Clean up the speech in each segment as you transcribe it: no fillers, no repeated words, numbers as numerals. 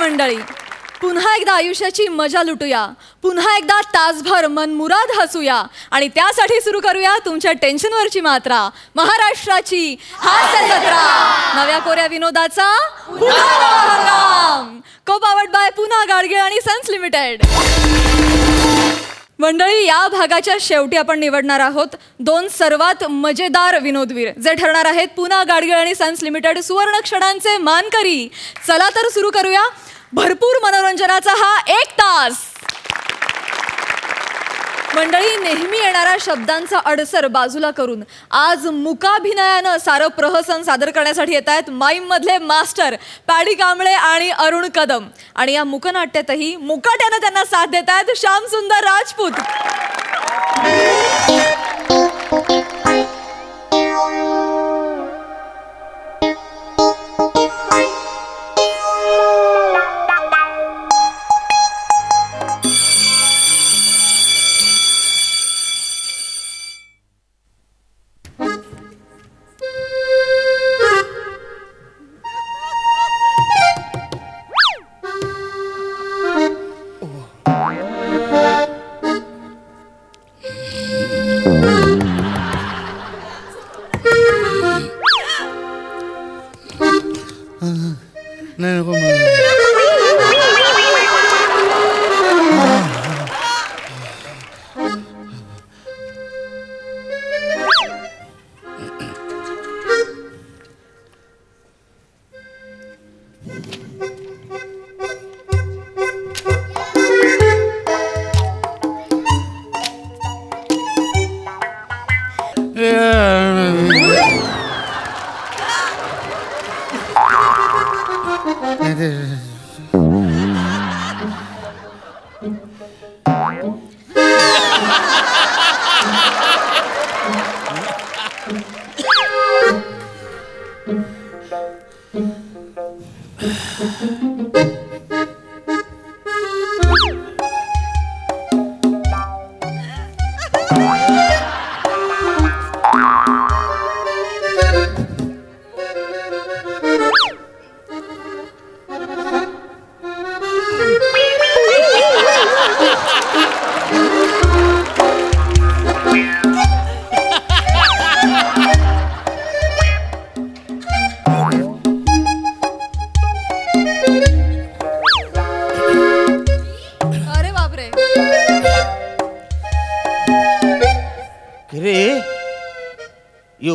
मंडळी, पुन्हा एकदा आयुष्याची मजा लुटूया, पुन्हा एकदा तासभर मनमुराद हसूया आणि त्यासाठी सुरू करूया तुमच्या टेन्शनवरची मात्रा, महाराष्ट्राची हास्य जत्रा. नव्या कोऱ्या विनोदाचा पुन्हा नवा हंगाम. को पावर्ड बाय पुन्हा गाडगीळ आणि सन्स लिमिटेड. मंडळी, या भागाच्या शेवटी आपण निवडणार आहोत 2 सर्वात मजेदार विनोदवीर, जे ठरणार आहेत पुन्हा गाडगीळ आणि सन्स लिमिटेड सुवर्ण क्षणांचे मानकरी. चला तर सुरू करूया भरपूर मनोरंजनाचा हा 1 तास. मंडळी, नेहमी येणाऱ्या शब्दांचा अडसर बाजूला करून आज मुकाभिनयानं सारं प्रहसन सादर करण्यासाठी येत आहेत माईम मधले मास्टर पॅडी कांबळे आणि अरुण कदम. आणि या मुकनाट्यातही मुकाट्यानं त्यांना साथ देत आहेत श्याम सुंदर राजपूत.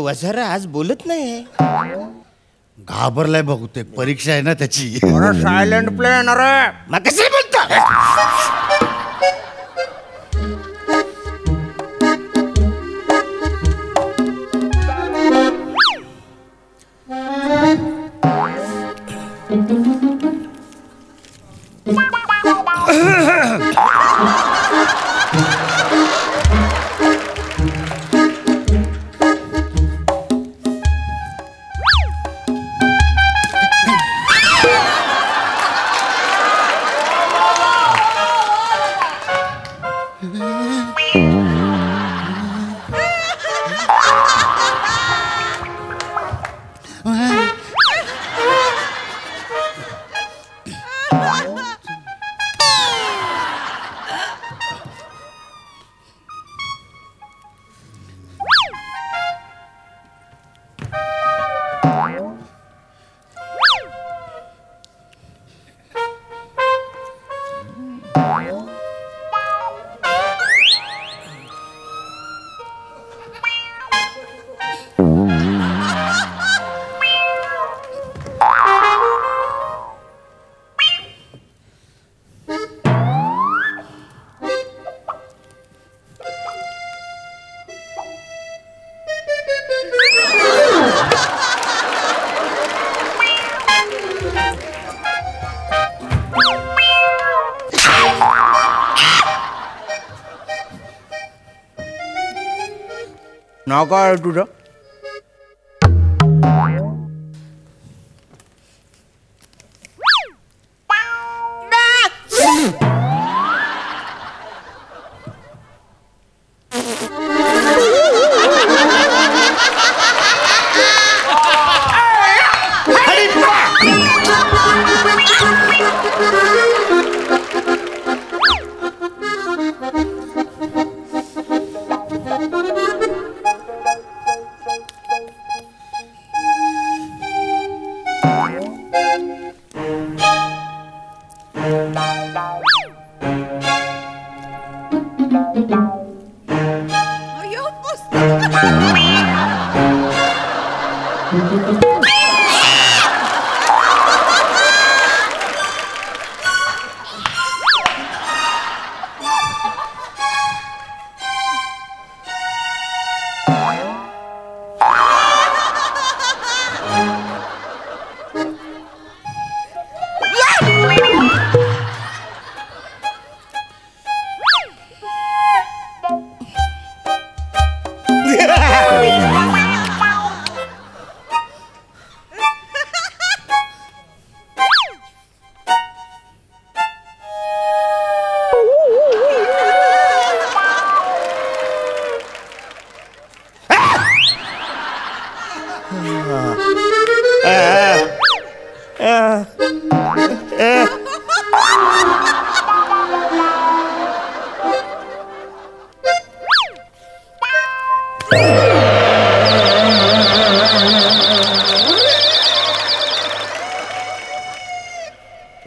वझारा आज बोलत नाही, घाबरलाय बहुतेक, परीक्षा आहे ना त्याची. सायलेंट प्ले येणार मग कसं बोलतो. नाव काय तुझं?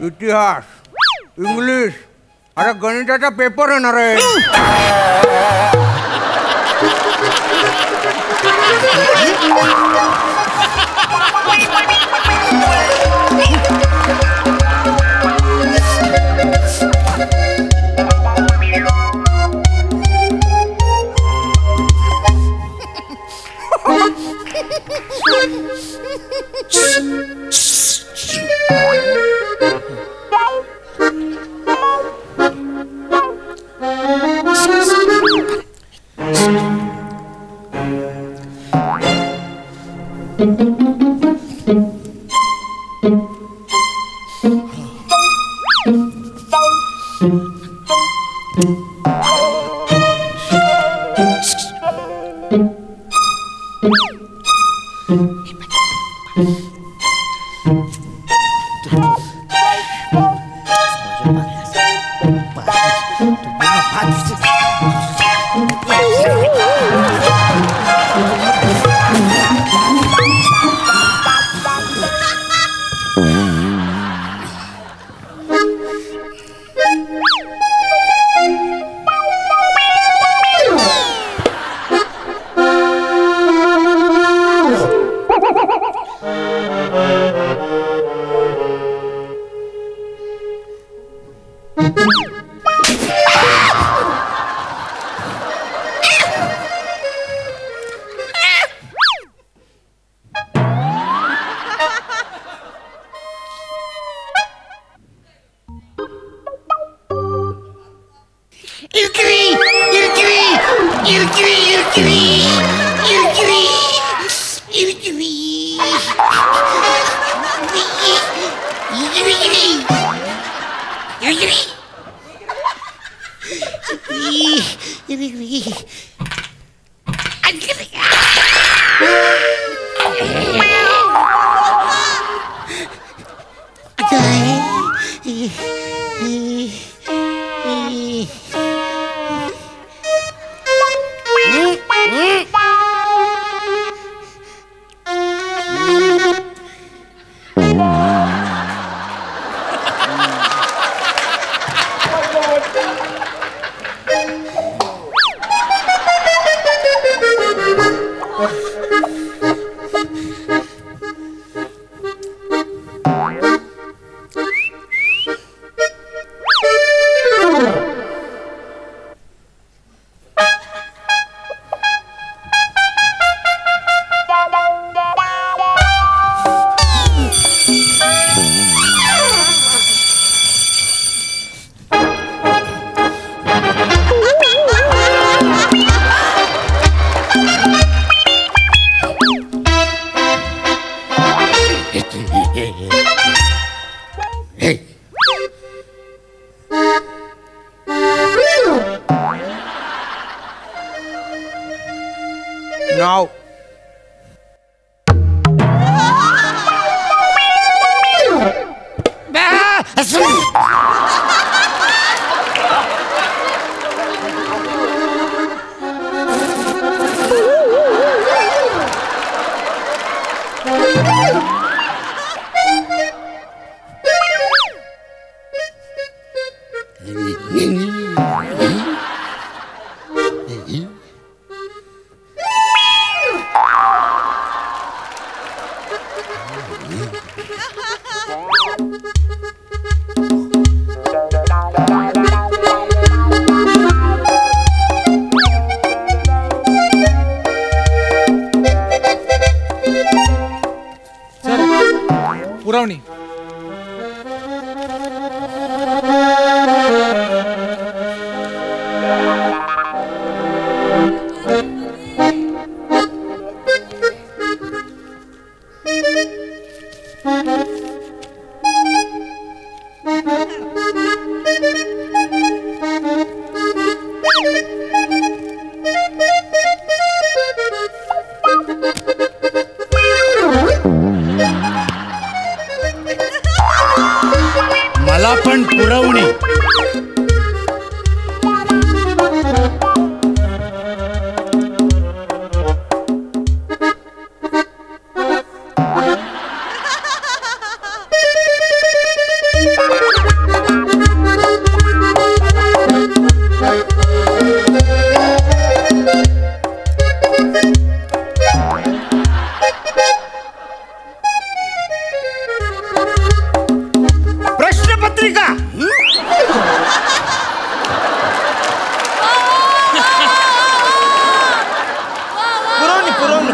इतिहास, इंग्लिश, अरे गणिताचा पेपर येणार आहे. पुरवणी. मला पण पुरवणी. प्रश्नपत्रिका. पुरवणी पुरवणी.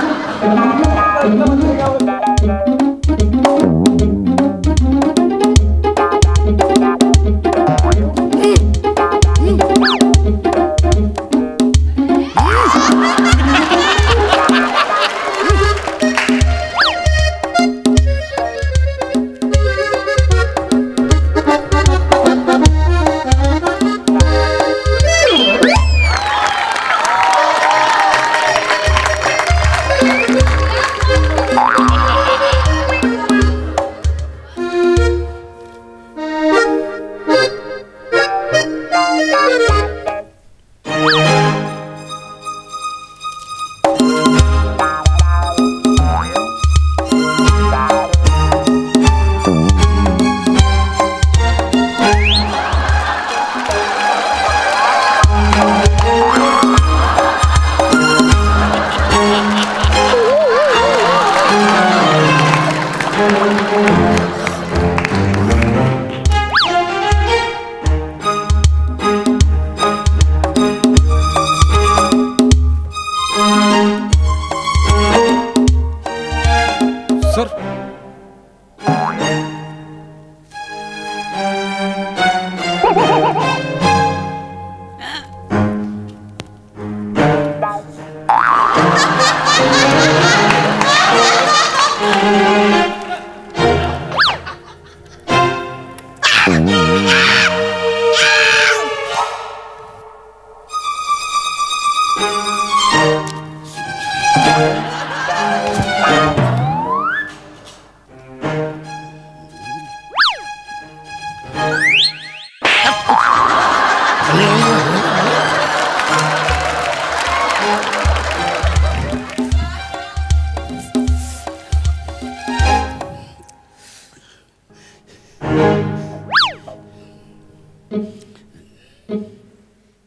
सर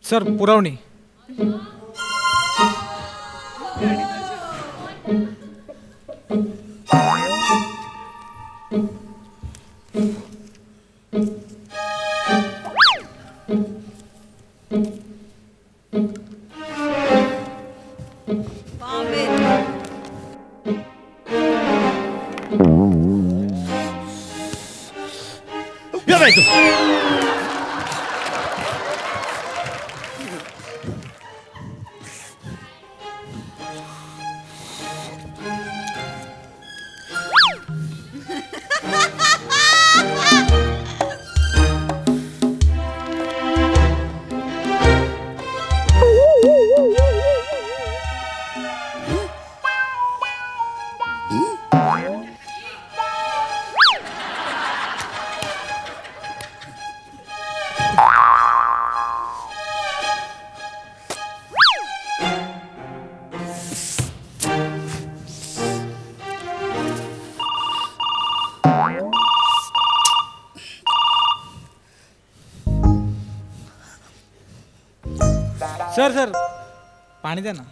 सर पुरवणी. या बाई तू. सर सर पाणी द्या ना.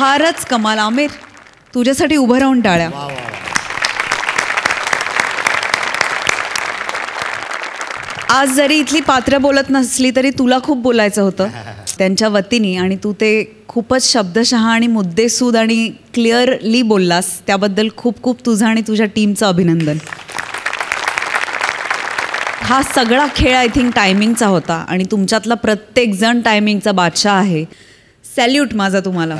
फारच कमाल. आमिर, तुझ्यासाठी उभं राहून टाळ्या. आज जरी इथली पात्र बोलत नसली तरी तुला खूप बोलायचं होतं त्यांच्या वतीने, आणि तू ते खूपच शब्दशः आणि मुद्देसूद आणि क्लिअरली बोललास. त्याबद्दल खूप खूप तुझं आणि तुझ्या टीमचं अभिनंदन. हा सगळा खेळ आय थिंक टायमिंगचा होता आणि तुमच्यातला प्रत्येकजण टायमिंगचा बादशाह आहे. सॅल्यूट माझा तुम्हाला.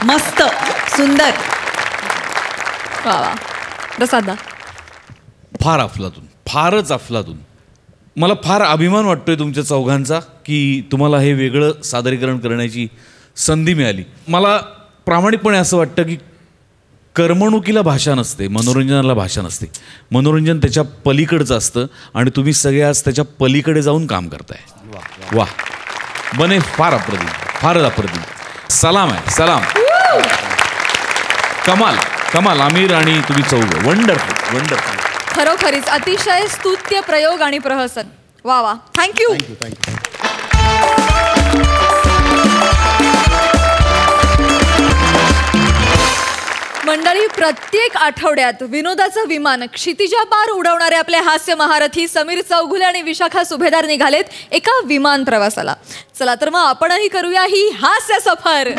मस्त, सुंदर. वा वा. प्रसादा. फार अफलातून, फारच अफलातून. मला फार अभिमान वाटतोय तुमच्या चौघांचा की तुम्हाला हे वेगळं सादरीकरण करण्याची संधी मिळाली. मला प्रामाणिकपणे असं वाटतं की करमणुकीला भाषा नसते, मनोरंजनाला भाषा नसते. मनोरंजन त्याच्या पलीकडचं असतं आणि तुम्ही सगळे आज त्याच्या पलीकडे जाऊन काम करताय. वा बने, फार अप्रतिम, फारच अप्रतिम. सलाम आहे, सलाम. कमाल कमाल. आमिर आणि तुम्ही चौघं वंडरफुल वंडरफुल. खरोखरीच अतिशय स्तुत्य प्रयोग आणि प्रहसन. वा वा. थँक्यू. मंडळी, प्रत्येक आठवड्यात विनोदाचं विमान क्षितिजापार उडवणारे आपले हास्य महारथी समीर चौघुले आणि विशाखा सुभेदार निघालेत एका विमान प्रवासाला. चला तर मग आपणही करूया ही हास्य सफर.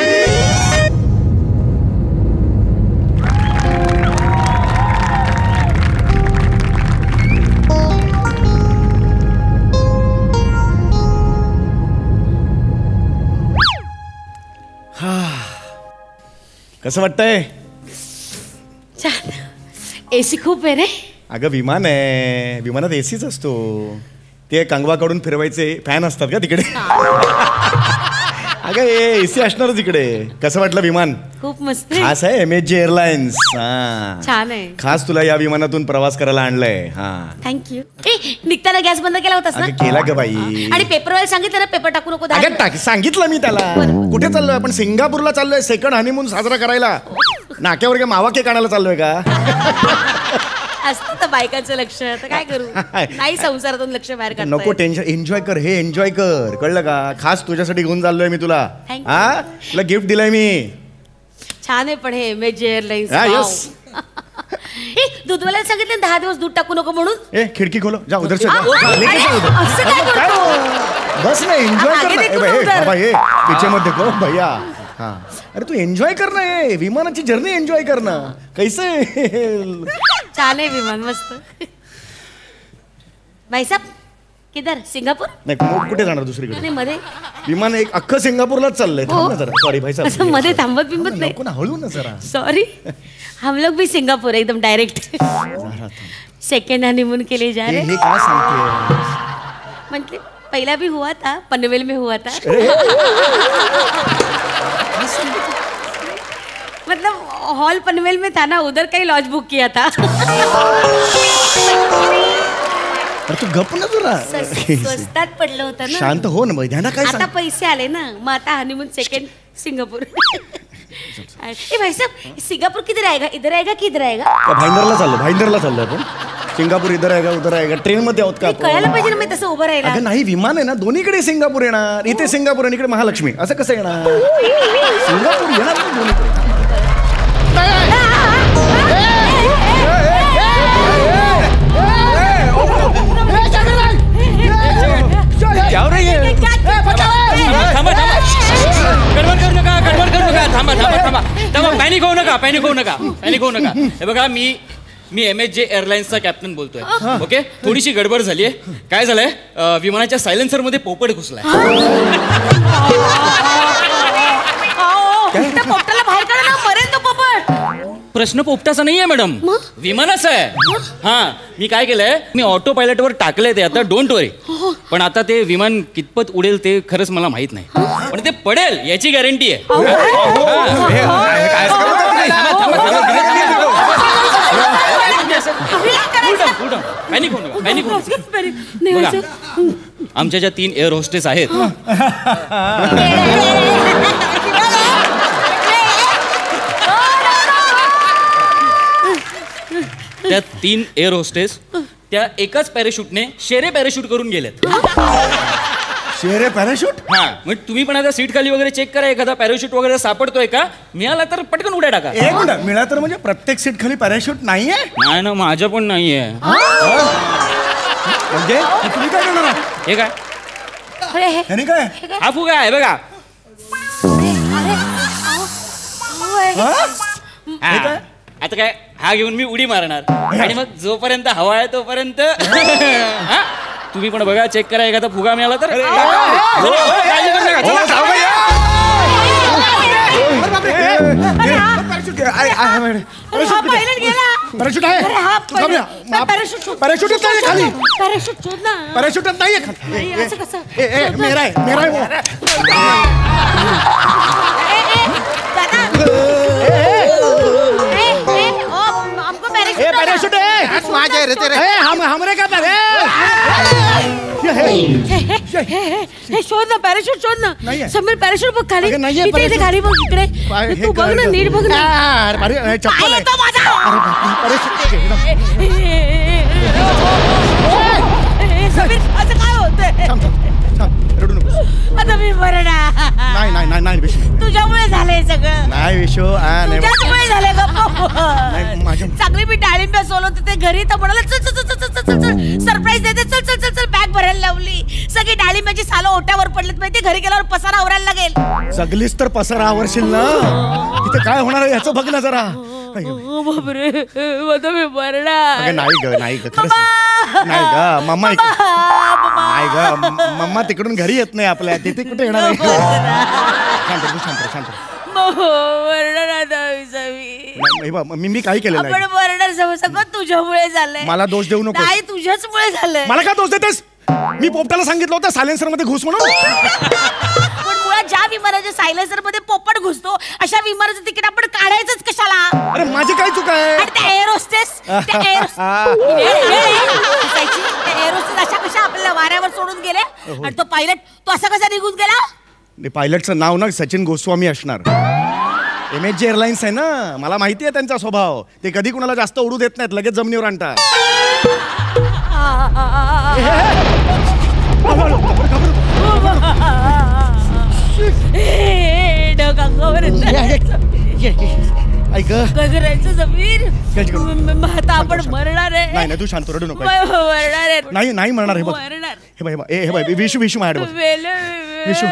कसं वाटतंय? छान. एसी खूप आहे रे. अगं विमान आहे, विमानात एसीच असतो. ते कंगवाकडून फिरवायचे फॅन असतात का तिकडे? अगं एसी असणारच इकडे. कसं वाटलं विमान? खूप मस्त. खास आहे MSG एअरलाइन्स. छान आहे. खास तुला या विमानातून प्रवास करायला आणलंय. थँक्यू. निघताना गॅस बंद केला होतास ना? केला ग बाई. आणि पेपरवाला सांगितलं ना पेपर टाकू नको. अगं टाक, सांगितलं मी त्याला. कुठे चाललोय आपण? सिंगापूरला चाललोय सेकंड हनीमून साजरा करायला. नाक्यावर काय मावा केक आणायला चाललोय का? असतं तर बायकांचं लक्ष, तर काय करू. नाही संसारातून लक्ष बाहेर काढता नको येत. टेन्शन. एन्जॉय कर, हे एन्जॉय कर. कळलं का? खास तुझ्यासाठी घेऊन चाललोय मी तुला. Thank you. हा, तुला गिफ्ट दिलंय मी. छान आहे पण हे MSG एअरलाइन्स. यस. दूधवाल्याला सांगितलं 10 दिवस दूध टाकू नको म्हणून. ए खिडकी खोलो, जा उधर से. अरे, असं काय करतो? बस ना, एन्जॉय आगे कर ना. देखो ए ना उधर. बाबा, ये पीछे मत देखो भैया. हाँ, अरे तू एन्जॉय कर ना. ये विमानाची जर्नी एन्जॉय कर ना. कैसे? छान आहे विमान, मस्त. भाई साहब किधर? सिंगापूर? नाही, मग कुठे जाणार दुसरीकडे? नाही, मध्ये विमान एक अख्खं सिंगापूरलाच चाललंय. थांब ना जरा. सॉरी भाई असं साहब. मध्ये थांबत बिंबत नाही. नको ना, हळू ना जरा. सॉरी. हम लोग भी सिंगापुर एकदम डायरेक्ट सेकंड हनीमून के लिए जा रहे. हे काय सांगते? मतलब पहला भी हुआ था, पनवेल में हुआ था. मतलब हॉल पनवेल में था ना, उधर कहीं लॉज बुक किया था. अरे तू गप ना जरा. स्वस्तात पडलं होतं ना. शांत हो ना. ध्याना काय आता सांग. पैसे आले ना, मग आता हनीमून सेकंड सिंगापूर. ए भाई साहब, सिंगापुर किधर आएगा? इधर आएगा की इधर आएगा? भाईंदरला चाललो, भाईंदरला चाललो आपण. सिंगापूर इधर आहे का उधर आहे का? ट्रेन मध्ये आहोत का हे कळायला पाहिजे ना, मी तसं उभं राहिला. अगं नाही, विमान आहे ना, दोन्हीकडे सिंगापूर येणार. इथे सिंगापूर आणि इकडे महालक्ष्मी. असं कसं येणार? सिंगापूर येणार ना दोन्हीकडे. पॅनिक होऊ नका. हे बघा, मी MSG एअरलाइन्सचा कॅप्टन बोलतोय. ओके, थोडीशी गडबड झाली आहे. काय झालंय, विमानाच्या सायलेन्सर मध्ये पोपट घुसलाय. पोपटाला बाहेर काढा ना, मरेल तो पोपट. प्रश्न पोपटाचा नाहीये मॅडम, विमानाचा आहे. हा, मी काय केलंय, मी ऑटो पायलटवर टाकलंय ते आता. डोंट वरी. पण आता ते विमान कितपत उडेल ते खरंच मला माहित नाही, पण ते पडेल याची गॅरंटी आहे. पॅनिक होऊ नका. आमच्या ज्या 3 एअर होस्टेस आहेत, त्या 3 एअर होस्टेस त्या एकाच पॅराशूटने शेरे पॅराशूट करून गेलेत. शेरे पॅराशूट. हा मग तुम्ही पण आता सीट खाली वगैरे चेक करा, एखादा पॅराशूट वगैरे सापडतोय का, मिळाला तर पटकन उड्या टाका. एक मिनिट, मिळा तर म्हणजे प्रत्येक सीट खाली पॅराशूट नाहीये? नाही ना, माझ्या पण नाहीये. म्हणजे तुम्ही काय करणार? हे काय ह्याने काय? हा फुगा आहे बघा. हा? हा. आता काय हा घेऊन मी उडी मारणार आणि मग जोपर्यंत हवा आहे तोपर्यंत हा? तुम्ही पण बघा, चेक करा, एखादा फुगा मिळाला तर. काळजी करू नका. चला, जाऊ या. पॅराशूट आहे. पॅराशूट नाही खाली. पॅराशूट शोध ना. पॅराशूटच नाहीये खाली. असं कसं? मेरा आहे. हमको पॅराशूट हमरे का शोध ना, पॅराशूट शोध ना. नाहीये. समीर पॅराशूट बघ खाली. अगं, नाहीये इथे parachute. खाली बघ, इकडे तू बघ ना, नीट बघ ना. चप्पल आहे. तो माझा. समीर असं काय होतंय? रडू नको. आता मी मरणार. नाही विशू. तुझ्यामुळे झालंय सगळं. नाही विशू. नाही तुझ्यामुळे झालंय नाही, माझ्या- चांगली मी डाळिंब्या सोलत होते घरी, तर म्हणाला चल चल चल चल चल चल सरप्राईज देते, चल चल चल चल बॅग भरायला लावली. सगळी डाळिंब्याची सालं ओट्यावर पडलेत माहिती, घरी गेल्यावर पसारा आवरायला लागेल. जगलीस तर पसारा आवरशील ना. इथे काय होणार आहे याचं बघ ना जरा. बापरे, आता मी मरणार. अगं नाही ग खरंच नाही ग मम्मा. नाही ग मम्मा तिकडून घरी येत नाही आपल्या, तिथे कुठे येणार आहे? शांत. मरणार आता मी काही केलं आपण नाही. मरणार सगळं तुझ्यामुळे झालंय. मला दोष देऊ नको. नाही, तुझ्याचमुळे झालंय. मला काय दोष देतेस? मी पोपटाला सांगितलं होतं सायलेन्सर मध्ये घुस म्हणून. पण मुळात ज्या विमानाच्या सायलेन्सर मध्ये पोपट घुसतो, अशा विमानाचं तिकीट आपण काढायचंच कशाला? अरे माझी काय चूक आहे? आणि त्या एअरोस्टेस अशा कशा आपल्याला वाऱ्यावर सोडून गेले, आणि तो पायलट तो असा कसा निघून गेला? पायलटचं नाव ना सचिन गोस्वामी असणार. MHG एअरलाइन्स आहे ना, मला माहिती आहे त्यांचा स्वभाव. ते कधी कुणाला जास्त उडू देत नाहीत, लगेच जमिनीवर आणतात. ढग अंगावर ऐक काय करायचं समीर? आता आपण मरणार आहे. नाही तू शांत, रडू नको. मरणार आहे. नाही मरणार. हे बघ, मरणार. हे बघ विशू माझ्याकडे बघ. विशू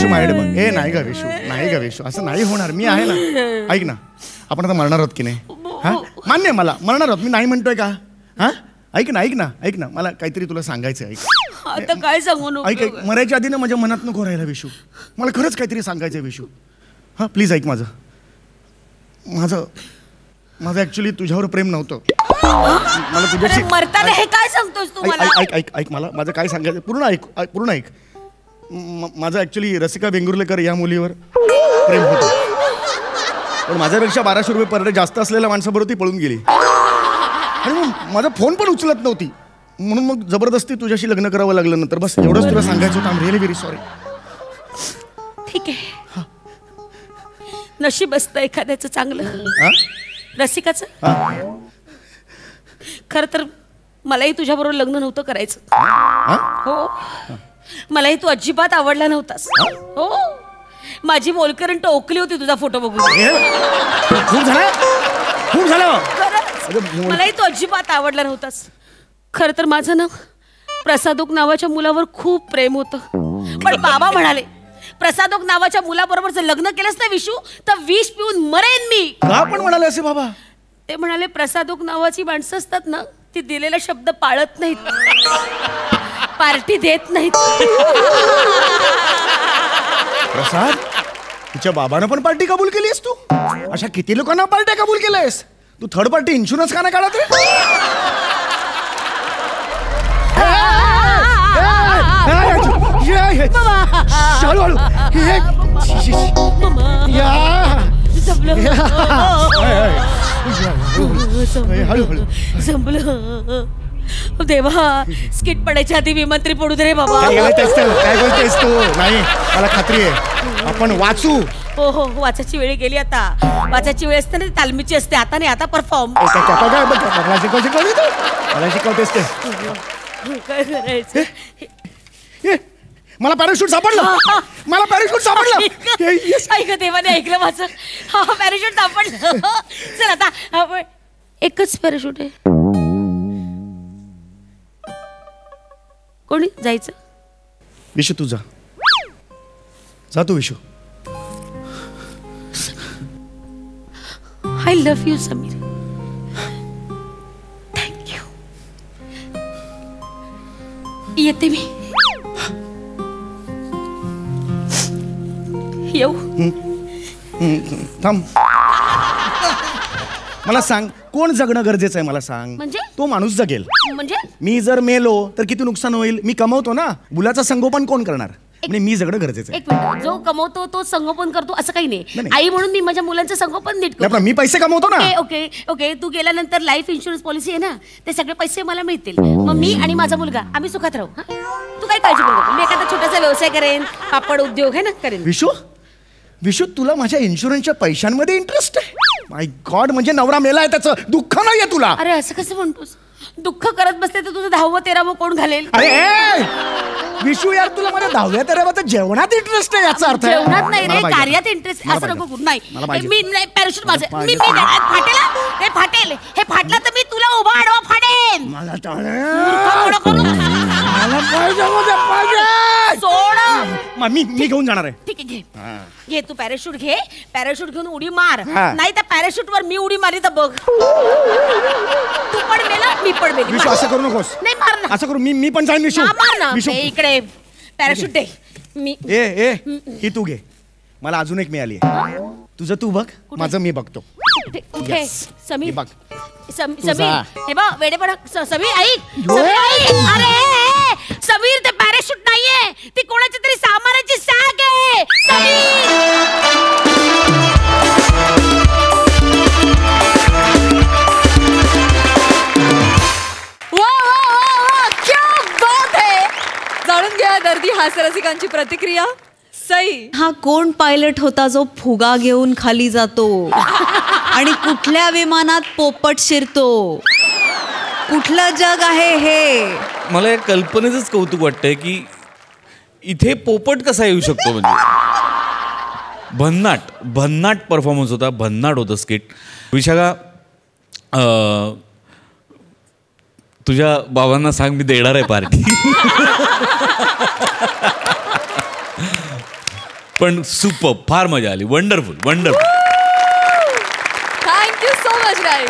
माझ्याकडे बघ. हे नाही ग विशू असं नाही होणार. मी आहे ना. ऐक ना, आपण आता मरणार आहोत की नाही? हा मान्य आहे मला, मरणार आहोत. मी नाही म्हणतोय का? हा ऐक ना मला काहीतरी तुला सांगायचं. ऐक आता काय सांगू? ऐक मरायच्या आधी ना माझ्या मनात नको राहायला विशू. मला खरंच काहीतरी सांगायचं विशू. हा प्लीज ऐक माझं ऍक्च्युली तुझ्यावर प्रेम नव्हतं. मला तुझ्याशी मरताना हे काय सांगतोस तू मला? ऐक मला माझं काय सांगायचं पूर्ण ऐक. माझं ऍक्च्युली रसिका वेंगुर्लेकर या मुलीवर प्रेम होतं, पण माझ्यापेक्षा 1200 रुपये पर डे जास्त असलेल्या माणसाबरोबर ती पळून गेली. आणि मग माझा फोन पण उचलत नव्हती, म्हणून मग जबरदस्ती तुझ्याशी लग्न करावं लागलं. नंतर बस एवढंच तुला सांगायचं होतं. I am really very sorry. ठीक आहे, नशीब असतं एखाद्याचं चांगलं, रसिकाचं. खरं तर मलाही तुझ्याबरोबर लग्न नव्हतं करायचं. हो, मलाही तू अजिबात आवडला नव्हतास. हो, माझी मोलकरण टोकली होती तुझा फोटो बघून. खूप झालं. मलाही तू अजिबात आवडला नव्हतास. खरं तर माझं ना प्रसादोक नावाच्या मुलावर खूप प्रेम होतं, पण बाबा म्हणाले प्रसादोक नावाच्या मुलाबरोबर जर लग्न केलंस ना विशू, तर विष पिऊन मरेन मी. का पण म्हणाले असे बाबा? ते म्हणाले प्रसादोक नावाची माणसं असतात ना, ती दिलेला शब्द पाळत नाहीत, पार्टी देत नाहीत. प्रसाद, तुझ्या बाबानं पण पार्टी कबूल केली आहेस तू? अशा किती लोकांना पार्ट्या कबूल केल्यास तू? थर्ड पार्टी इन्शुरन्स का नाही काढत रे? हळूहळू संपलं. देवा, स्किट पडायच्या आधी विमानतरी पडू दे रे बाबा. काय बोलतेस तू? नाही, मला खात्री आहे आपण वाचू. हो हो, वाचायची वेळ गेली आता. वाचायची वेळ असते ना, ती तालमीची असते. आता नाही, आता परफॉर्म. मला शिकवतेस ते? काय करायचं? मला पॅराशूट सापडलं. मला पॅराशूट सापडलं. ऐक देवाने ऐकलं माझं. हा पॅराशूट सापडलं. चल आता आपण एकच पॅराशूट आहे. कोणी जायचं? विशू तू जा. जा तू Vishu. I love you Sameer. Thank you. येते मी. येऊ. थांब. मला सांग कोण जगणं गरजेचं आहे मला सांग. म्हणजे? तो माणूस जगेल. म्हणजे मी जर मेलो तर किती नुकसान होईल. मी कमवतो ना. मुलाचं संगोपन कोण करणार. म्हणजे मी जगणं गरजेचं आहे. एक मिनिट. जो कमवतो तो संगोपन करतो असं काही नाही. नाही. आई म्हणून मी माझ्या मुलांचं संगोपन नीट नाही, करतो. पण मी पैसे कमवतो ना. ओके ओके तू गेल्यानंतर लाईफ इन्शुरन्स पॉलिसी आहे ना ते सगळे पैसे मला मिळतील. मग मी आणि माझा मुलगा आम्ही सुखात राहू. हा? तू काय काळजी करू नको. मी एखादा छोटासा व्यवसाय करेन. पापड उद्योग आहे ना करेन. विशू विशू तुला माझ्या इन्शुरन्सच्या पैशांमध्ये इंटरेस्ट आहे. माय गॉड. म्हणजे नवरा मेलाय त्याचं दुःख नाहीये तुला. अरे असं कसं म्हणतोस. दुःख करत बसते तर तुझं 10वं 13वं कोण घालेल. अरे ए! विशू यार तुला माझ्या 10व्या 13व्या जेवणात इंटरेस्ट आहे याचा अर्थ आहे. जेवणात नाही रे मला पाहिजे. कार्यात इंटरेस्ट. मला असं नको पाहिजे. करू. नाही मला पाहिजे. मी नाही पॅराशूट माझं मला मी पाहिजे. फाटेल हा? हे फाटेल. हे फाटलं तर मी तुला उभा आडवा फाडेन. मला मूर्ख कोण करू. सोड. मी घेऊन जाणार आहे. ठीक आहे घे. घे तू पॅराशूट घे. पॅराशूट घेऊन उडी मार. हा. नाही त्या पॅराशूट वर मी उडी मारली तर बघ. तू पण मेला मी पण मेली. विशू असं करू नकोस. नाही मार ना. असं करू मी पण जाईन विशू. हा, मार ना. विशू ए, इकडे पॅराशूट दे. मी ए ही तू घे. मला अजून एक मिळाली आहे. तुझं तू बघ. माझं मी बघतो. कुठे Yes. समीर. हे बघ. समीर हे बघ वेडेपणा. समीर ऐक. समीर ऐक. अरे समीर ते पॅराशूट नाहीये. ती कोणाची तरी सामानाची सॅक आहे. समीर. वा वा वा वा क्या बात है. जाणून घ्या दर्दी हास्यरसिकांची प्रतिक्रिया. सई. हा कोण पायलट होता जो फुगा घेऊन खाली जातो आणि कुठल्या विमानात पोपट शिरतो. कुठलं जग आहे हे. मला या कल्पनेचंच कौतुक वाटतंय की इथे पोपट कसा येऊ शकतो. म्हणजे भन्नाट परफॉर्मन्स होता. भन्नाट होतं स्किट. विशाखा तुझ्या बाबांना सांग मी देणार आहे पार्टी. पण सुपर. फार मजा आली. Wonderful. Thank you so much guys.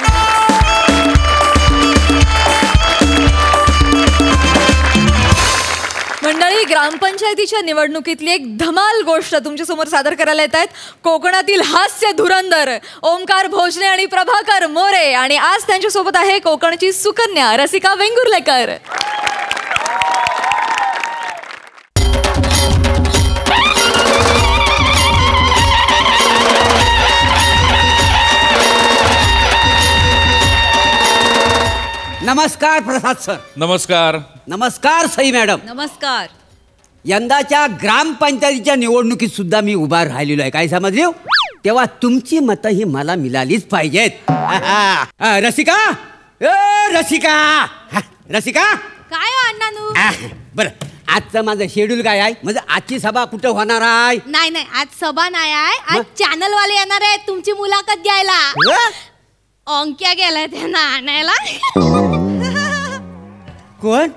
मंडळी ग्रामपंचायतीच्या निवडणुकीतली एक धमाल गोष्ट तुमच्यासमोर सादर करायला येत आहेत कोकणातील हास्य धुरंधर ओमकार भोजने आणि प्रभाकर मोरे. आणि आज त्यांच्यासोबत आहे कोकणची सुकन्या रसिका वेंगुर्लेकर. नमस्कार प्रसाद सर. नमस्कार. नमस्कार सई मॅडम. नमस्कार. यंदाच्या ग्रामपंचायतीच्या निवडणुकीत सुद्धा मी उभा राहिलेलो आहे. काय समजले. तेव्हा तुमची मतं ही मला मिळालीच पाहिजेत. रसिका. रसिका. रसिका. काय अण्णानू. बरं आजचं माझं शेड्यूल काय आहे. म्हणजे आजची सभा कुठं होणार आहे. नाही नाही आज सभा नाही आहे. आज चॅनल वाले येणार आहेत तुमची मुलाखत घ्यायला. अंक्या गेलाय त्यांना आणायला. कोण.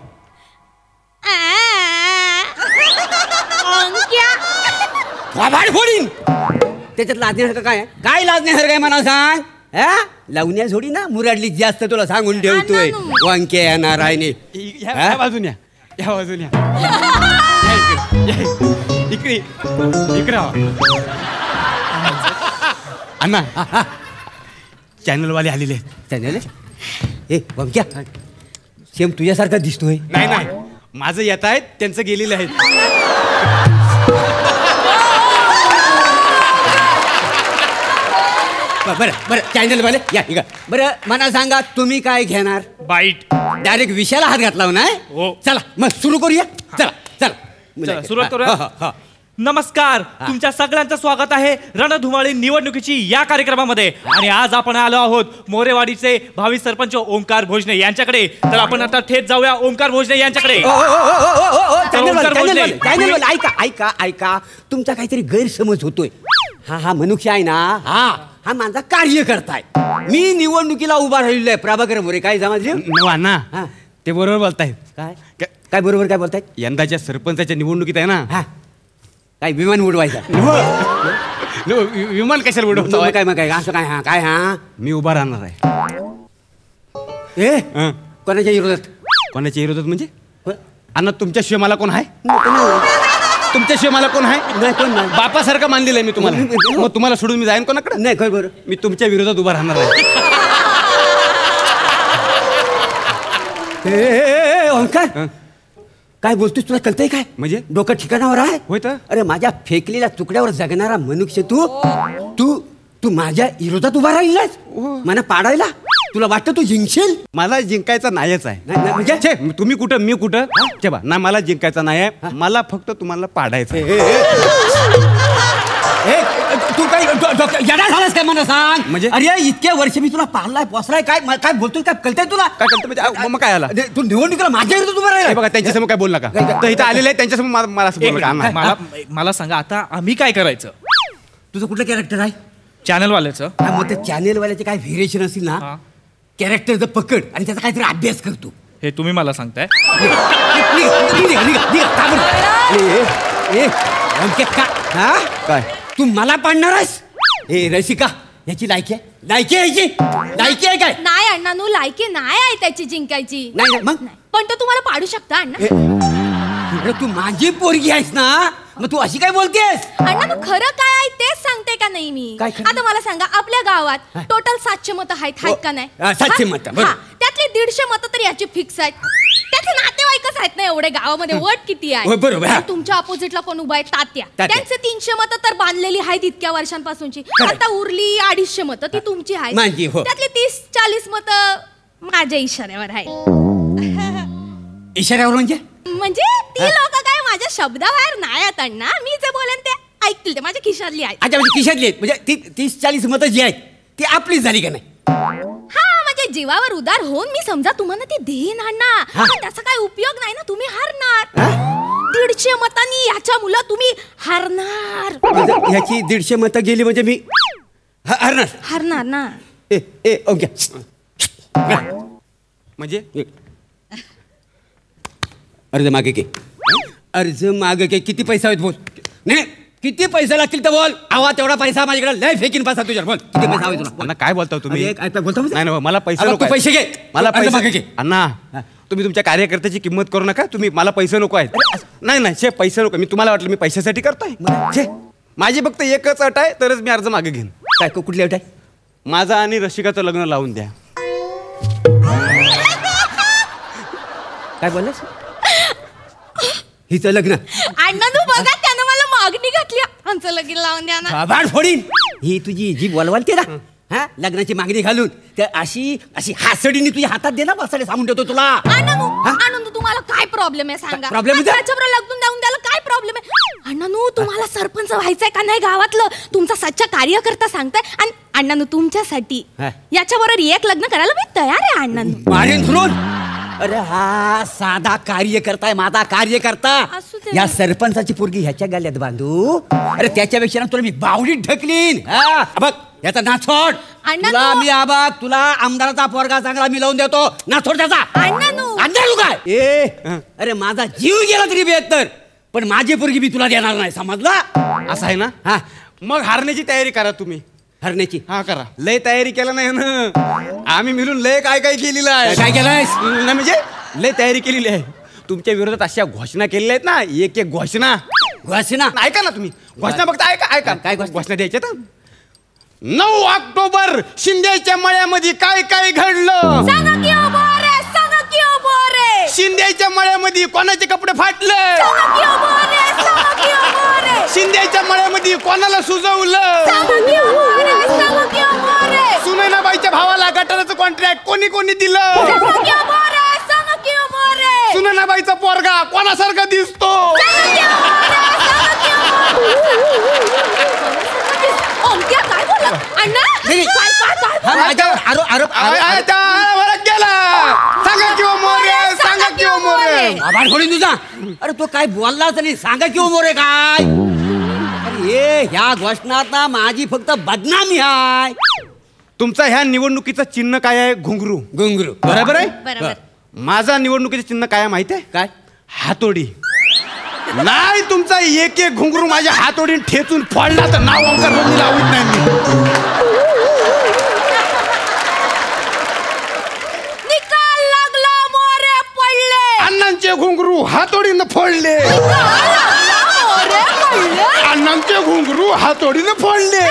अंक्या. फोडीन. त्याच्यात लाजण्यासारखं काय आहे. काय लाजण्यासारखं आहे मला सांग. लावण्या जोडी ना मुराडली जास्त तुला सांगून ठेवतोय. वांके येणार आहे. या बाजून या. या बाजून या. इकडे इकडे अण्णा चॅनलवाले आलेले आहेत. चॅनल. ए वांक्या सेम तुझ्यासारखा दिसतोय. नाही नाही माझं येत आहेत त्यांचं गेलेले आहेत. बरं बरं चॅनलवाले या इकडं. बरं मला सांगा तुम्ही काय घेणार. बाईट. डायरेक्ट विषयाला हात घातला ना. हो. चला मग सुरू करूया. चला चला सुरुवात करूया. नमस्कार, तुमच्या सगळ्यांचं स्वागत आहे रणधुमाळी निवडणुकीची या कार्यक्रमामध्ये. आणि आज आपण आलो आहोत मोरेवाडीचे भावी सरपंच ओंकार भोजने यांच्याकडे. तर आपण आता थेट जाऊया ओंकार भोजने यांच्याकडे. ऐका ऐका ऐका, तुमचा काहीतरी गैरसमज होतोय. हा मनुष्य आहे ना, हा माझा कार्यकर्ता आहे. मी निवडणुकीला उभा राहिलेलो आहे प्रभाकर मोरे. काय समजले ना? ते बरोबर बोलतायत. काय बरोबर काय बोलतायत? यंदाच्या सरपंचाच्या निवडणुकीत आहे ना, काय विमान उडवायचा? विमान कशाला उडवतो? काय मग काय असं काय? काय मी उभा राहणार आहे. कोणाच्या विरोधात? कोणाच्या विरोधात म्हणजे? अण्णा, तुमच्याशिवाय मला कोण आहे? तुमच्याशिवाय मला कोण आहे? नाही, कोण नाही. बापासारखं मानलेलं आहे मी तुम्हाला. मग तुम्हाला सोडून मी जाईन कोणाकडे? नाही, काय बरं. मी तुमच्या विरोधात उभा राहणार आहे. ओंकार, काय बोलतोस? तुला कळतंय काय? म्हणजे डोकं ठिकाणावर आहे? होय तर. अरे माझ्या फेकलेल्या तुकड्यावर जगणारा मनुष्य तू तू तू माझ्या विरोधात उभा राहिलास मला पाडायला. तुला वाटतं तू जिंकशील? मला जिंकायचा नाहीच आहे. म्हणजे तुम्ही कुठं मी कुठं बा ना, मला जिंकायचा नाही आहे. मला फक्त तुम्हाला पाडायचं. तू काय येडा झालास काय मला सांग? म्हणजे अरे इतक्या वर्ष मी तुला पाळलाय पोसलाय. काय काय बोलतोय? काय कळतंय तुला? काय कळतं म्हणजे? मग काय आला? तू निवडणुकीला माझ्या विरोधात उभा राहिला. बघा, त्यांच्यासमोर काय बोल नका. तर इथं आलेले आहे, त्यांच्यासमोर मला असं बोल नका. मला सांगा, आता आम्ही काय करायचं? तुझं कुठलं कॅरेक्टर आहे? चॅनलवाल्याचं. मग त्या चॅनेलवाल्याचे काय व्हेरिएशन असतील ना, कॅरेक्टरचं पकड आणि त्याचा काहीतरी अभ्यास करतो. हे तुम्ही मला सांगताय? काय तू मला पाडणार आहेस? ए रसिका, याची लायकी आहे? लायकी आहे याची? लायकी आहे काय? नाही अण्णानू, लायकी नाही आहे त्याची जिंकायची. नाही मग? पण तो तुम्हाला पाडू शकता अण्णा. तू माझी पोरगी आहेस ना, मग तू अशी काय बोलतेस? अण्णा खरं काय आहे तेच सांगते का नाही मी? आता मला सांगा, आपल्या गावात टोटल 700 मतं आहेत का नाही? 700 मतं. त्यातले 150 मतं तर याची फिक्स आहेत. त्याचे नातेवाईकच आहेत ना एवढे गावामध्ये. वट किती आहे? बरोबर. तुमच्या अपोजिटला कोण उभा आहे? तात्या. त्यांचे 300 मतं तर बांधलेली आहेत इतक्या वर्षांपासूनची. आता उरली 250 मतं, ती तुमची आहेत. त्यातली 30-40 मतं माझ्या इशाऱ्यावर आहेत. इशाऱ्यावर म्हणजे ती लोक काय माझ्या शब्दाबाहेर नाही आहेत अण्णा. मी जे बोलेन ते ऐकतील, ते माझ्या खिशातली आहेत. अच्छा, म्हणजे खिशातली आहेत. म्हणजे ती 30-40 मतं जी आहेत ती आपलीच झाली का नाही? म्हणजे जीवावर उदार होऊन मी समजा तुम्हाला ती देईन अण्णा, पण त्याचा काय उपयोग नाही ना. तुम्ही हारणार. 150 मतांनी याच्या मुलं तुम्ही हारणार. ह्याची 150 मतं गेली म्हणजे मी हारणार ना. ओके. म्हणजे अर्ज मागे के. अर्ज मागे के. किती पैसा आहेत बोल? नाही, किती पैसे लागतील तर बोल. आवा तेवढा पैसा माझ्याकडे लय फेकीन पैसा तुझ्या. बोल किती पैसा हवे तुला? अण्णा, काय बोलता तुम्ही? बोलतो नाही, मला पैसे नको. पैसे घे. मला पैसे मागे घे. अण्णा, तुम्ही तुमच्या कार्यकर्त्याची किंमत करू नका. तुम्ही मला पैसे नको आहेत. नाही शे, पैसे नको. मी तुम्हाला वाटलं मी पैशासाठी करतोय. माझी फक्त एकच अट आहे, तरच मी अर्ज मागे घेईन. काय कुठली अट आहे? माझा आणि रसिकाचं लग्न लावून द्या. काय बोललास? हिचं लग्न? अण्णा तू बघा, त्यानं मला मागणी घातली आमचं लगीन लावून द्या ना. बाळ फोडीन. ही तुझी जी बोलवालते ना, लग्नाची मागणी घालून त्या अशी हासडीने तुझ्या हातात दे ना, बसायला सांगून ठेवतो तुला. आनंद, तुम्हाला काय प्रॉब्लेम आहे सांगा? प्रॉब्लेम त्याच्याबरोबर लग्न लावून द्यायला काय प्रॉब्लेम आहे? अण्णानू, तुम्हाला सरपंच व्हायचंय का नाही गावातलं? तुमचा सच्चा कार्यकर्ता सांगताय. आणि अण्णानू, तुमच्यासाठी याच्याबरोबर एक लग्न करायला मी तयार आहे अण्णानू. मारेन धरून. अरे हा साधा कार्यकर्ता आहे, माझा कार्यकर्ता. या सरपंचाची पोरगी ह्याच्या गाल्यात बांधू? अरे त्याच्यापेक्षा ना तुला मी बावडीत ढकलीन. बघ याचा नाचोड. तुला मी आबाग, तुला आमदाराचा पोरगा चांगला मी लावून देतो. नाचोड त्याचा. अंधारू काय? अरे माझा जीव गेला तरी बेहत्तर, पण माझी पोरगी मी तुला देणार नाही, समजला? असं आहे ना? मग हारण्याची तयारी करा तुम्ही. हरण्याची? करा. लय तयारी केला नाही ना आम्ही मिळून लय काय काय केलेलं आहे. काय केलंय? म्हणजे लय तयारी केलेली आहे. तुमच्या विरोधात अशा घोषणा केलेल्या आहेत ना, एक घोषणा. ऐका ना तुम्ही घोषणा, फक्त ऐका. काय घोषणा द्यायच्या? 9 ऑक्टोबर शिंदेच्या मळ्यामध्ये काय काय घडलं? शिंदेच्या मळ्यामध्ये कोणाचे कपडे फाटले? शिंदेच्या मळ्यामध्ये कोणाला सुजवलं? सुनैनाबाईच्या भावाला गटाराचं कॉन्ट्रॅक्ट कोणी दिलं? सुनैनाबाईचा पोरगा कोणासारखा दिसतो? अण्णा नाही, हा माझ्यावर आरोप गेला. सांगा किंवा मोरे, सांगा किंवा मोरे. आभार खोली तुझा. अरे तो काय बोललाच नाही. सांगा किंवा मोरे काय. अरे ह्या घोषणात ना माझी फक्त बदनामी आहे. तुमचा ह्या निवडणुकीचं चिन्ह काय आहे? घुंगरू. घुंगरू बरोबर आहे. बरोबर. माझा निवडणुकीचं चिन्ह काय आहे माहिती आहे? काय? हातोडी. नाही तुमचा एक एक घुंगरू माझ्या हातोडीने ठेचून फोडला तर नाव ओंकार भोजने लावत नाही मी. निकाल लागला, मोरे पडले. अण्णांचे घुंगरू हातोडीनं फोडले. मोरे पडले. अण्णांचे घुंगरू हातोडीनं फोडले.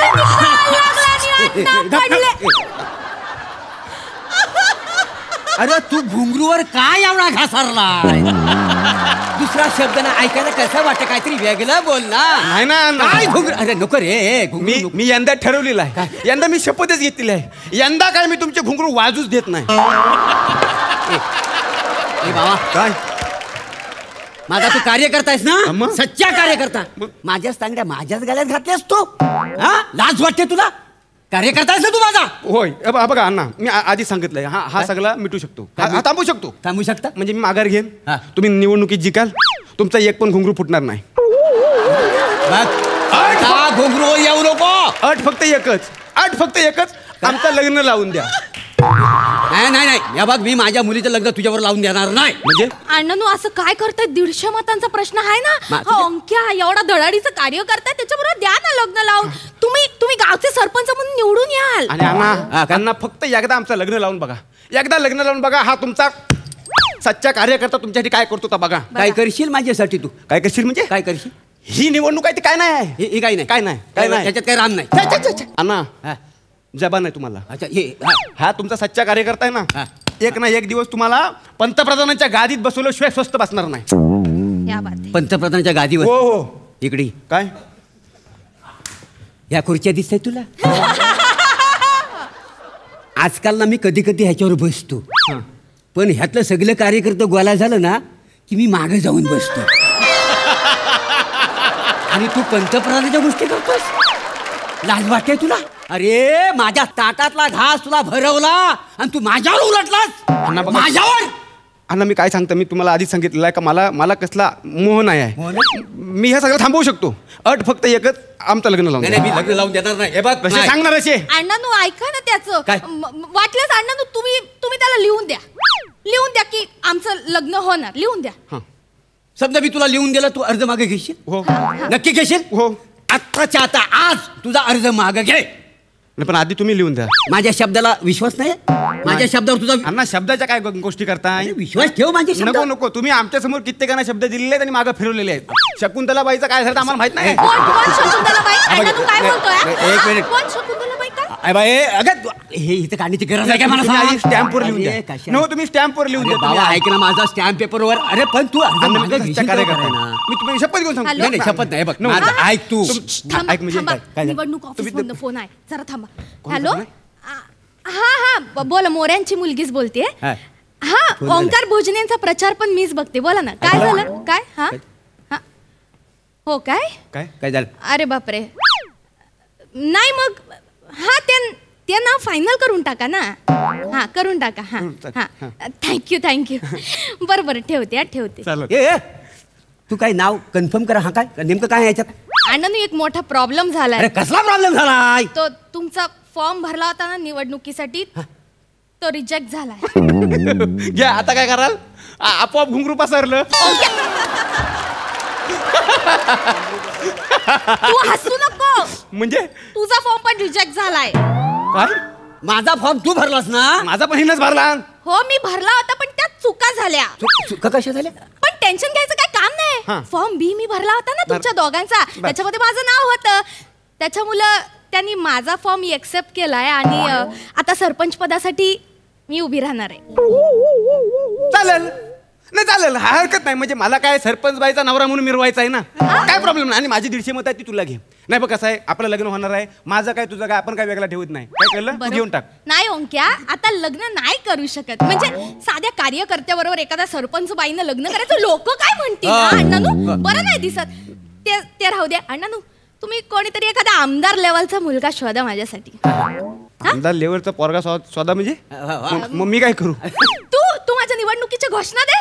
अरे तू घुंगरूवर काय एवढा घासारलाय? दुसरा शब्द ना ऐकायला कसं वाटतं? काहीतरी वेगळं बोल ना. नाही ना. काय घुंगरू? अरे नको रे. मी यंदा ठरवलेलं आहे. यंदा मी शपथच घेतलेली आहे. यंदा काय मी तुमचे घुंगरू वाजूच देत नाही. ए बाबा काय माझा तू कार्यकर्ता आहेस ना? मग? सच्चा कार्यकर्ता. माझ्याच तांगड्या माझ्याच गळ्यात घातल्यास तू. हा लाज वाटते तुला? कार्यकर्ता आहेस ना तू माझा? होय. बघा अण्णा, मी आधी सांगितलंय हा सगळा मिटू शकतो. हा थांबू शकतो. थांबू शकता म्हणजे मी माघार घेईन. हा. तुम्ही निवडणुकीत जिकाल. तुमचा एक पण घुंगरू फुटणार नाही. घुंगरू येऊ नको. अट फक्त एकच. आमचं लग्न लावून द्या. नाही या बघ मी माझ्या मुलीचं लग्न तुझ्यावर लावून देणार नाही. म्हणजे अण्णानू असं काय करताय? 150 मतांचा प्रश्न आहे ना. तुझ्या- अंक्या एवढा धडाडीचं कार्य करताय, त्याच्याबरोबर द्या ना लग्न लावून. तुम्ही गावचे सरपंच म्हणून निवडून याल. आणि अण्णा फक्त एकदा आमचं लग्न लावून बघा. एकदा लग्न लावून बघा. हा तुमचा सच्चा कार्यकर्ता तुमच्यासाठी काय करतो बघा. काय करशील माझ्यासाठी तू? काय करशील म्हणजे? काय करशील? ही निवडणूक आहे ती काय नाही आहे. हे काही नाही. काय नाही. त्याच्यात काय राम नाही. अण्णा हा. जबान आहे तुम्हाला. अच्छा हे हा. हा तुमचा सच्चा कार्यकर्ता आहे हा. ना. एक ना एक दिवस तुम्हाला पंतप्रधानांच्या गादीत बसवल्याशिवाय स्वस्त बसणार नाही. या बात आहे. पंतप्रधानाच्या गादीवर. हो. इकडे काय ह्या खुर्च्या दिसताय तुला? आजकाल ना मी कधी कधी ह्याच्यावर बसतो. पण ह्यातलं सगळं कार्यकर्ते गोळा झालं ना की मी मागे जाऊन बसतो. आणि तू पंतप्रधानाच्या गोष्टी करतोस? लाज वाटते तुला? अरे माझ्या ताटातला घास तुला भरवला आणि तू माझ्यावर उलटलास. माझ्यावर. अण्णा मी काय सांगतो, मी तुम्हाला आधीच सांगितलेलं आहे का मला कसला मोह नाही आहे. मी हे सगळं थांबवू शकतो. अट फक्त एकच, आमचं लग्न लावून नाही मी लग्न लावून देणार नाही. हे बघ कसे सांगणार असे. अण्णानू ऐका ना त्याचं. काय? वाटल्यास अण्णानू तुम्ही त्याला लिहून द्या की आमचं लग्न होणार. लिहून द्या. समजा मी तुला लिहून दिला, तू अर्ज मागे घेशील? हो. नक्की घेशील? हो. आत्ताच्या आता आज तुझा अर्ज मागे घे. पण आधी तुम्ही लिहून द्या. माझ्या शब्दाला विश्वास नाही? माझ्या शब्दावर तुझा अण्णा शब्दाच्या काय गोष्टी करताय? विश्वास ठेव माझ्या शब्दावर. नको. तुम्ही आमच्या समोर कित्येकांना शब्द दिलेले आहेत आणि मागे फिरवलेले आहेत. शकुंतला बाईचं काय झालं आम्हाला माहित नाही. कोण शकुंतलाबाई? अण्णानू काय बोलतोय? एक मिनिट. कोण शकुंतलाबाई काय? अगं हे इथं काढण्याची गरज आहे का मला सांग? स्टॅम्पवर लिहून द्या. नो तुम्ही स्टॅम्पवर लिहून द्या. बाबा ऐक ना माझा स्टॅम्प पेपरवर. अरे पण तू अर्ज मागे घेशील कार्य का करताय ना? मी तुम्ही शपथ घेऊन सांगतो. नाही शपथ नाही. बघ माझं ऐक तू. थांबा, ऐक म्हणजे थांबा. काय निवडणूक ऑफिस मधनं फोन आहे. जरा थांबा. हॅलो. हा बोला. मोऱ्यांची मुलगीच बोलते. हा. हा ओंकार भोजनेंचा प्रचार पण मीच बघते. बोला ना काय झालं? काय? हा हो काय काय झालं? अरे बापरे. नाही मग हा ते नाव फायनल करून टाका ना. हा करून टाका. हा थँक्यू. बरं ठेवते. ए तू काय नाव कन्फर्म करा. हा काय नेमकं काय आहे याच्यात? अण्णांनी एक मोठा प्रॉब्लेम झालाय. अरे कसला प्रॉब्लेम झालाय? तो तुमचा फॉर्म भरला होता ना निवडणुकीसाठी, तो रिजेक्ट झालाय. घ्या आता काय कराल? आपोआप घुंगरू पसरलं. तू हसू नको. म्हणजे तुझा फॉर्म पण रिजेक्ट झालाय. काय? माझा फॉर्म तू भरलास ना? माझा पण हिनच भरला. हो मी भरला होता पण त्यात चुका झाल्या. चुका कशा झाल्या? पण टेन्शन घ्यायचं काय काम नाही. फॉर्म बी मी भरला होता ना तुमच्या दोघांचा, त्याच्यामध्ये माझं नाव होतं. त्याच्यामुळं त्यांनी माझा फॉर्म एक्सेप्ट केलाय आणि आता सरपंच पदासाठी मी उभी राहणार आहे. चालेल हरकत नाही. म्हणजे मला काय सरपंच बाईचा नवरा म्हणून मिरवायचा आहे ना. काय प्रॉब्लेम नाही. आणि माझी 150 मत आहे ती तुला घे. नाही बघ कसं आहे, आपलं लग्न होणार आहे. माझं काय तुझं काय आपण काय वेगळा ठेवत नाही. काय कळलं? तू घेऊन टाक. नाही ओंक्या आता लग्न नाही करू शकत. म्हणजे साध्या कार्यकर्त्याबरोबर एखाद्या सरपंच बाईनं लग्न करायचं लोक काय म्हणतील? अण्णानू बरं नाही दिसत. ते राहू दे. अण्णानू तुम्ही कोणीतरी एखादा आमदार लेवलचा मुलगा शोधा माझ्यासाठी. आमदार लेवलचा पोरगा स्वतः म्हणजे मग मी काय करू? तू माझ्या निवडणुकीची घोषणा दे.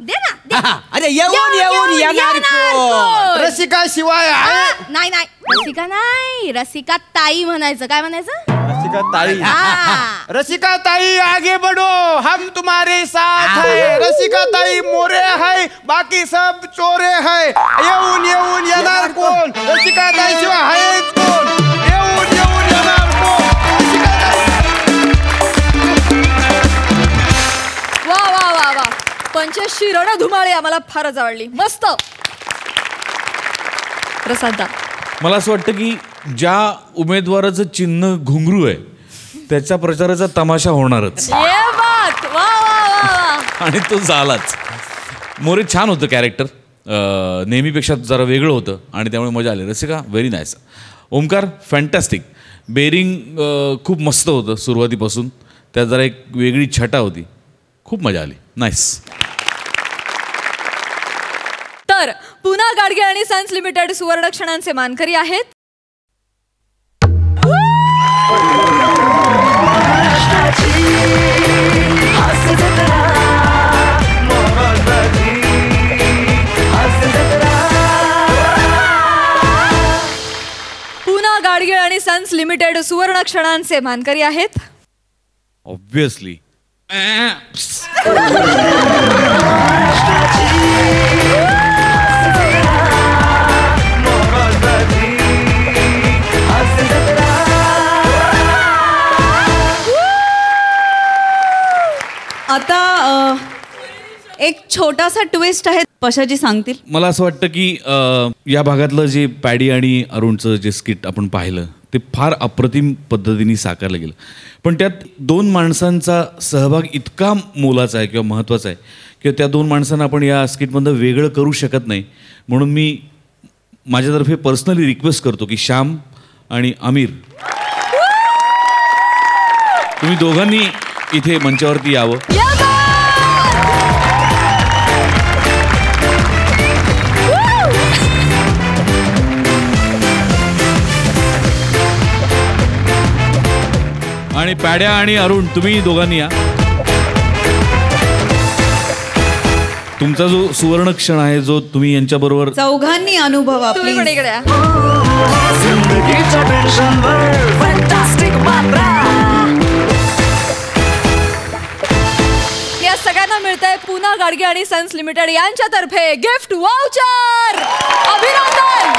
दे ना दे. अरे येऊन येणार कोण? रसिका शिवाय आहे. नाही रसिका नाही, रसिका ताई म्हणायचं. काय म्हणायचं? रसिका ताई. हा. रसिका ताई आगे बढ़ो, हम तुम्हारे साथ है. रसिका ताई मोरे है, बाकी सब चोरे है. येऊन येणार कोण? रसिका ताई शिवाय आहे कोण? येऊन येणार कोण? रसिका ताई. वा वा वा वा, पंचशी रणधुमाळी आम्हाला फारच आवडली. मस्त. प्रसाद, मला असं वाटतं की ज्या उमेदवाराचं चिन्ह घुंगरू आहे त्याच्या प्रचाराचा तमाशा होणारच. ये बात. वा वा वा वा. आणि तो झालाच. मोरे छान होतं कॅरेक्टर, नेहमीपेक्षा जरा वेगळं होतं आणि त्यामुळे मजा आली. Rasika very nice. Omkar fantastic. बेरिंग खूप मस्त होतं सुरुवातीपासून, त्यात जरा एक वेगळी छटा होती, खूप मजा आली. नाईस. तर पुन्हा गाडगे आणि सन्स लिमिटेड सुवर्ण क्षणांचे मानकरी आहेत पुन्हा गाडगे आणि सन्स लिमिटेड सुवर्ण क्षणांचे मानकरी आहेत ऑब्विसली आता एक छोटासा ट्विस्ट आहे, पशाजी सांगतील. मला असं वाटतं की या भागातलं जे पॅडी आणि अरुणचं जे स्किट आपण पाहिलं ते फार अप्रतिम पद्धतीने साकारलं गेलं, पण त्यात दोन माणसांचा सहभाग इतका मोलाचा आहे किंवा महत्त्वाचा आहे किंवा त्या दोन माणसांना आपण या स्किटमधलं वेगळं करू शकत नाही. म्हणून मी माझ्यातर्फे पर्सनली रिक्वेस्ट करतो की श्याम आणि आमिर तुम्ही दोघांनी इथे मंचावरती यावं. आणि पॅड्या आणि अरुण तुम्ही दोघांनी या. तुमचा जो सुवर्ण क्षण आहे जो तुम्ही यांच्याबरोबर चौघांनी अनुभवा. तुम्ही पण इकडे या. या सगळ्यांना मिळतंय पुन्हा गाडगे आणि सन्स लिमिटेड यांच्यातर्फे गिफ्ट वाउचर. अभिनंदन.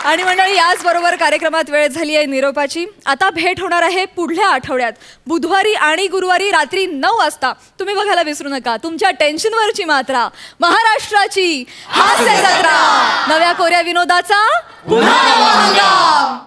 आणि मंडळी याचबरोबर कार्यक्रमात वेळ झाली आहे निरोपाची. आता भेट होणार आहे पुढल्या आठवड्यात बुधवारी आणि गुरुवारी रात्री 9 वाजता. तुम्ही बघायला विसरू नका तुमच्या टेन्शनवरची मात्रा, महाराष्ट्राची हास्य जत्रा, नव्या कोऱ्या विनोदाचा पुन्हा नवा हंगाम.